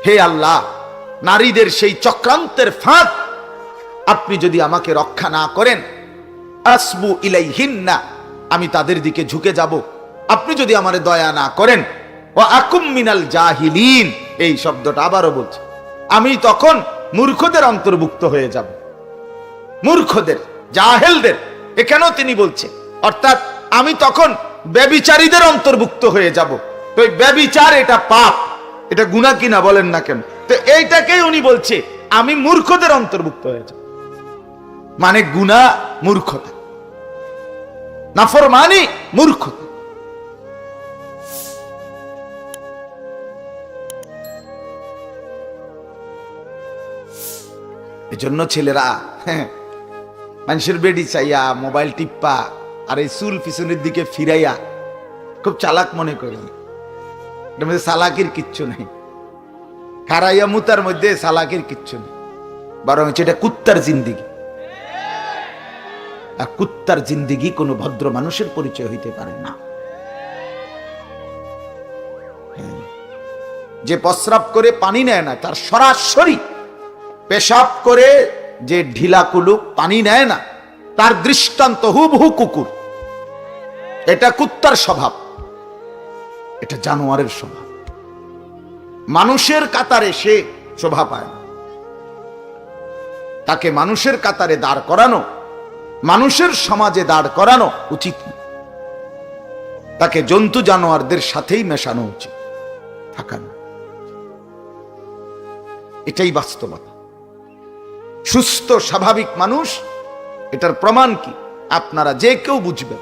হে আল্লাহ, নারীদের সেই চক্রান্তের ফাঁদ আপনি যদি আমাকে রক্ষা না করেন, আসবু ইলাইহিন্না, আমি তাদের দিকে ঝুঁকে যাব। আপনি যদি আমারে দয়া না করেন, ওয়া আকুম মিনাল জাহিলিন, এই শব্দটা আবারও বলছি, আমি তখন মূর্খদের অন্তর্ভুক্ত হয়ে যাব। মূর্খদের, জাহেলদের, এখানেও তিনি বলছে, অর্থাৎ আমি তখন ব্যভিচারীদের অন্তর্ভুক্ত হয়ে যাব। তো এই ব্যভিচার এটা পাপ, এটা গুনাহ কিনা বলেন না কেন? তো এইটাকেই উনি বলছে আমি মূর্খদের অন্তর্ভুক্ত হয়ে যাব। মানে গুনাহ মূর্খতা, নাফরমানি মূর্খতা। এজন্য ছেলেরা মানুষের বেডি চাইয়া মোবাইল টিপ্পা আর এই চুল পিছনের দিকে ফিরাইয়া খুব চালাক মনে করেন। এটার মধ্যে চালাকির কিচ্ছু নেই, খারাইয়া মুতার মধ্যে চালাকির কিচ্ছু নেই, বরং এটা কুত্তার জিন্দিগি। আর কুত্তার জিন্দিগি কোনো ভদ্র মানুষের পরিচয় হইতে পারে না। যে প্রস্রাব করে পানি নেয় না, তার সরাসরি পেশাব করে যে ঢিলা কুলুক পানি নেয় না, তার দৃষ্টান্ত হুবহু কুকুর। এটা কুত্তার স্বভাব, এটা জানোয়ারের স্বভাব। মানুষের কাতারে সে শোভা পায় না। তাকে মানুষের কাতারে দাঁড় করানো, মানুষের সমাজে দাঁড় করানো উচিত না। তাকে জন্তু জানোয়ারদের সাথেই মেশানো উচিত, থাকা না। এটাই বাস্তবতা। সুস্থ স্বাভাবিক মানুষ, এটার প্রমাণ কি আপনারা যে কেউ বুঝবেন।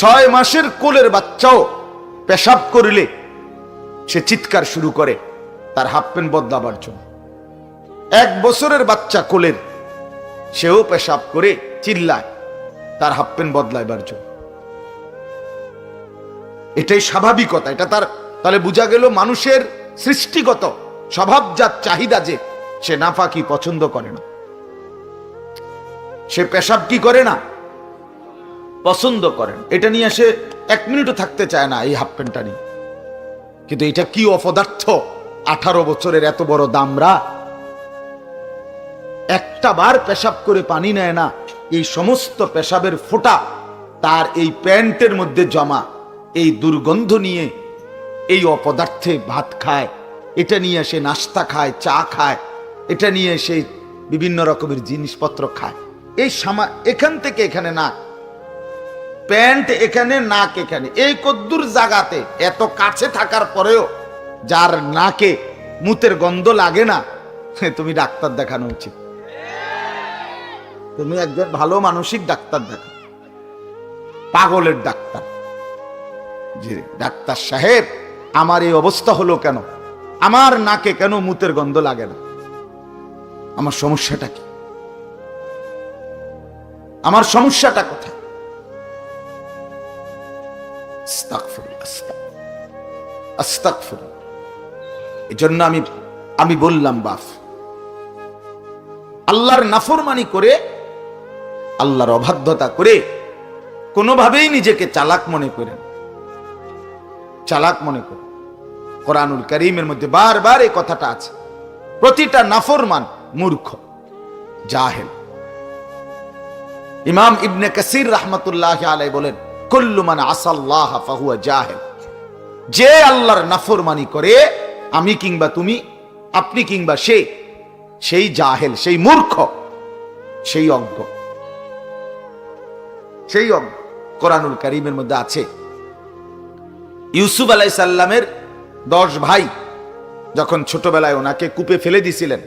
6 মাসের কোলের বাচ্চাও পেশাব করিলে সে চিৎকার শুরু করে তার হাফ প্যান্ট বদলাবার জন্য। 1 বছরের বাচ্চা কোলের, সেও পেশাব করে চিল্লায় তার হাফ প্যান্ট বদলাইবার জন্য। এটাই স্বাভাবিকতা। এটা তার, তাহলে বোঝা গেল মানুষের সৃষ্টিগত স্বভাবজাত চাহিদা যে সে নাফাকি পছন্দ করে না, সে পেশাব কি করে না, পছন্দ করেন। এটা নিয়ে সে 1 মিনিটও থাকতে চায় না এই হাফ প্যান্টটা নিয়ে। কিন্তু এটা কি অপদার্থ! 18 বছরের এত বড় দামরা একটা বার পেশাব করে পানি নেয় না, এই সমস্ত পেশাবের ফোঁটা তার এই প্যান্টের মধ্যে জমা, এই দুর্গন্ধ নিয়ে এই অপদার্থে ভাত খায়, এটা নিয়ে সে নাস্তা খায়, চা খায়, এটা নিয়ে সে বিভিন্ন রকমের জিনিসপত্র খায়। এই এখান থেকে এখানে নাক, প্যান্ট এখানে, নাক এখানে, এই কদ্দুর জায়গাতে এত কাছে থাকার পরেও যার নাকে মুতের গন্ধ লাগে না, তুমি ডাক্তার দেখানো উচিত। তুমি একজন ভালো মানসিক ডাক্তার দেখো, পাগলের ডাক্তার। যে ডাক্তার সাহেব, আমার এই অবস্থা হলো কেন? আমার নাকে কেন মুতের গন্ধ লাগে না? আমার সমস্যাটা কি? আমার সমস্যাটা কোথায়? এই জন্য আমি বললাম, বাপ, আল্লাহর নাফরমানি করে, আল্লাহর অবাধ্যতা করে কোনোভাবেই নিজেকে চালাক মনে করেন, চালাক মনে করেন। কোরআনুল কারীমের মধ্যে বারবার এই কথাটা আছে। প্রতিটা নাফরমান মূর্খ, জাহেল। ইমাম ইবনে কাসির রাহমাতুল্লাহ আলাইহি বলেন, কুল্লু মান আসাল্লাহ ফাহুয়া জাহিল। যে আল্লাহর নাফরমানি করে, আমি কিংবা তুমি, আপনি কিংবা সে, সেই জাহেল, সেই মূর্খ, সেই অজ্ঞ, সেই অজ্ঞ। কোরআনুল কারীমের মধ্যে আছে, ইউসুফ আলাইহিস সালামের 10 ভাই যখন ছোটবেলায় ওনাকে কূপে ফেলে দিয়েছিলেন,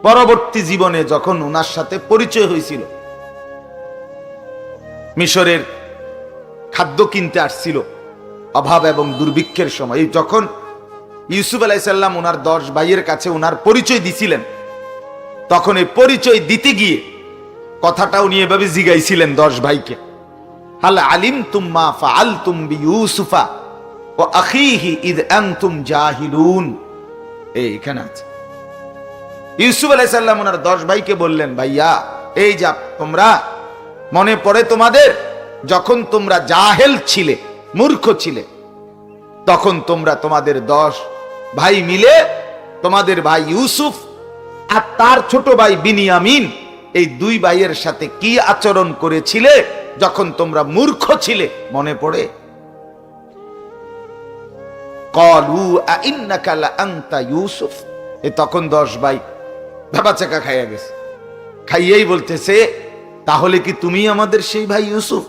পরবর্তী জীবনে যখন ওনার সাথে পরিচয় হয়েছিল, মিশরের খাদ্য কিনতে আসছিল অভাব এবং দুর্ভিক্ষের সময়, যখন ইউসুফ আলাইহিস সালাম ওনার 10 ভাইয়ের কাছে ওনার পরিচয় দিছিলেন, তখন এই পরিচয় দিতে গিয়ে কথাটা উনি এভাবে জিগাইছিলেন 10 ভাইকে, হাল আলিমতুম মা ফাআলতুম বিইউসুফা ওয়া আখিহি ইদ আনতুম জাহিলুন। এইখানে আছে, ইউসুফ আলাইহিস সালাম ওনার 10 ভাইকে বললেন, ভাইয়া, এই যা তোমরা মনে পড়ে তোমাদের, যখন তোমরা জাহেল ছিলে, মূর্খ ছিলে, তখন তোমরা তোমাদের 10 ভাই মিলে তোমাদের ভাই ইউসুফ আর তার ছোট ভাই বিনিয়ামিন, এই দুই ভাইয়ের সাথে কি আচরণ করেছিলে যখন তোমরা মূর্খ ছিলে, মনে পড়ে? ক্বালু আইন্নাকা লাআনতা ইউসুফ। তখন 10 ভাই ভেবাচাকা খাইয়া গেছে, খাইয়েই বলতেছে, তাহলে কি তুমি আমাদের সেই ভাই ইউসুফ?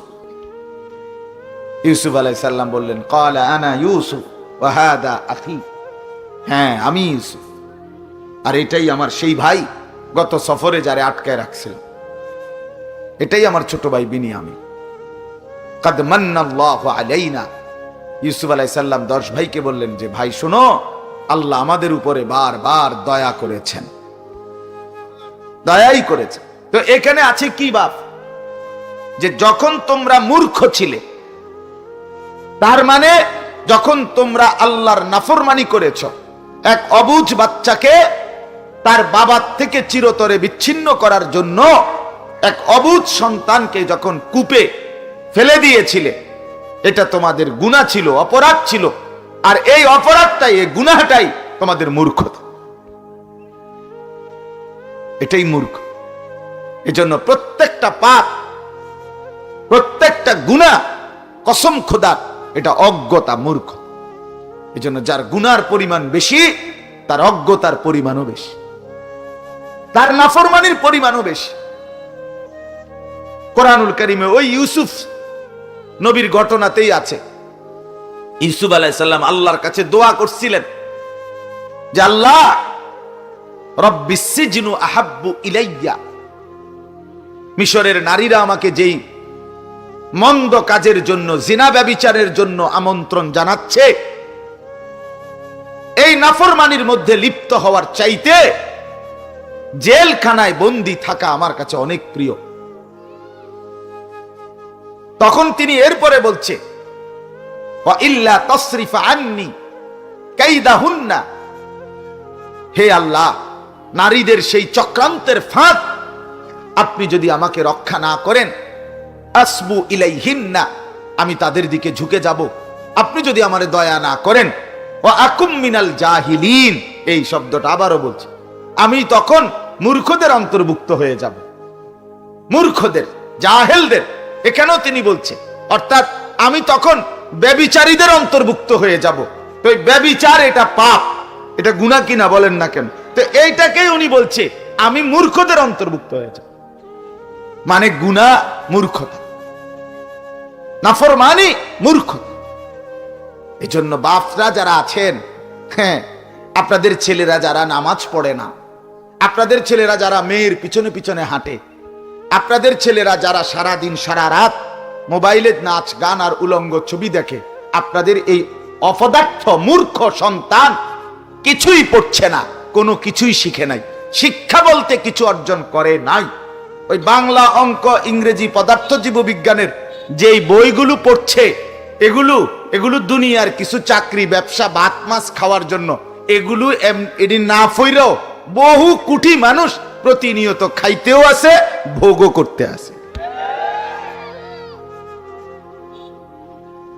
ইউসুফ আলাইহিস সালাম বললেন, ক্বালা আনা ইউসুফ ওয়া হাদা আখি। হ্যাঁ, আমি ইউসুফ, আর এটাই আমার সেই ভাই, গত সফরে যারে আটকায় রাখছিল, এটাই আমার ছোট ভাই বিনিয়ামিন। কাদ মান্নাল্লাহু আলাইনা। ইউসুফ আলাইহিস সালাম 10 ভাইকে বললেন যে, ভাই শোনো, আল্লাহ আমাদের উপরে বারবার দয়া করেছেন, দয়াই করেছেন। তো এখানে আছে কি বাপ, যে যখন তোমরা মূর্খ ছিলে, তার মানে যখন তোমরা আল্লাহর নাফরমানি করেছ, এক অবুঝ বাচ্চাকে তার বাবার থেকে চিরতরে বিচ্ছিন্ন করার জন্য এক অবুঝ সন্তানকে যখন কূপে ফেলে দিয়েছিলে, এটা তোমাদের গুনাহ ছিল, অপরাধ ছিল। আর এই অপরাধটাই, এই গুনাহটাই তোমাদের মূর্খতা, এটাই মূর্খ। এজন্য প্রত্যেকটা পাপ, প্রত্যেকটা গুনাহ, কসম খোদার, এটা অজ্ঞতা, মূর্খ। এজন্য যার গুনার পরিমাণ বেশি, তার অজ্ঞতার পরিমাণও বেশি, তার নাফরমানির পরিমাণও বেশি। কোরআনুল কারীমে ওই ইউসুফ নবীর ঘটনাতেই আছে। ইউসুফ আলাইহিস সালাম আল্লাহর কাছে দোয়া করছিলেন যে, আল্লাহ, রব্বিস সিজনু আহাব্বু ইলাইয়া। মিশরের নারীরা আমাকে যেই মন্দ কাজের জন্য, জিনা ব্যভিচারের জন্য আমন্ত্রণ জানাচ্ছে, এই নাফরমানির মধ্যে লিপ্ত হওয়ার চাইতে জেলখানায় বন্দী থাকা আমার কাছে অনেক প্রিয়। তখন তিনি এরপরে বলছে, ওয়া ইল্লা তাসরিফা আন্নি কাইদাহুন্না। হে আল্লাহ, নারীদের সেই চক্রান্তের ফাঁদ আপনি যদি আমাকে রক্ষা না করেন, আসবু ইলাইহিন্না, আমি তাদের দিকে ঝুঁকে যাব। আপনি যদি আমারে দয়া না করেন, ওয়া আকুম মিনাল জাহিলিন, এই শব্দটা আবারও বলছি, আমি তখন মূর্খদের অন্তর্ভুক্ত হয়ে যাব, মূর্খদের, জাহেলদের। এখানেও তিনি বলছেন, অর্থাৎ আমি তখন ব্যভিচারীদের অন্তর্ভুক্ত হয়ে যাব। তো এই ব্যভিচার এটা পাপ, এটা গুনাহ কিনা বলেন না কেন? তো এইটাকেই উনি বলছে, আমি মূর্খদের অন্তর্ভুক্ত হয়ে যাব। মানে গুনাহ মূর্খতা, নাফরমানি মূর্খতা। এজন্য বাপরা যারা আছেন, হ্যাঁ, আপনাদের ছেলেরা যারা নামাজ পড়ে না, আপনাদের ছেলেরা যারা মেয়ের পিছনে পিছনে হাঁটে, আপনাদের ছেলেরা যারা সারা দিন সারা রাত মোবাইলে নাচ গান আর উলঙ্গ ছবি দেখে, আপনাদের এই অপদার্থ মূর্খ সন্তান কিছুই পড়ছে না, কোনো কিছুই শিখে নাই, শিক্ষা বলতে কিছু অর্জন করে নাই। ওই বাংলা, অঙ্ক, ইংরেজি, পদার্থ জীববিজ্ঞানের যেই বইগুলো পড়ছে, এগুলো দুনিয়ার কিছু চাকরি, ব্যবসা, ভাত মাছ খাওয়ার জন্য। এগুলো এটি না ফইরেও বহু কোটি মানুষ প্রতিনিয়ত খাইতেও আছে, ভোগও করতে আছে।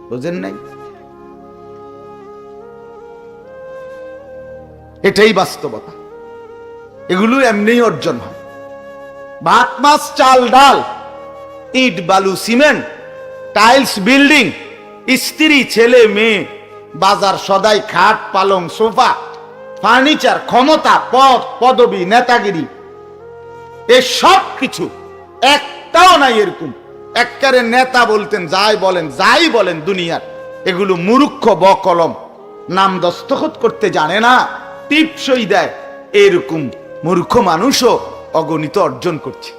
বুঝেন নাই? এটাই বাস্তবতা। এগুলো এমনিই অর্জন হয়। ভাত মাছ চাল ডাল, ইট বালু সিমেন্ট, টাইলস বিল্ডিং, স্ত্রী ছেলে মেয়ে, বাজার সদাই, খাট পালং সোফা, ফার্নিচার, ক্ষমতা, পদ পদবি, নেতাগিরি, এ সব কিছু একটাও নাই এরকম। একবারে নেতা বলতেন যাই বলেন দুনিয়ার, এগুলো মূর্খ বকলম, নাম দস্তখত করতে জানে না, টিপসই দেয়, এরকম মূর্খ মানুষও অগণিত অর্জন করছে।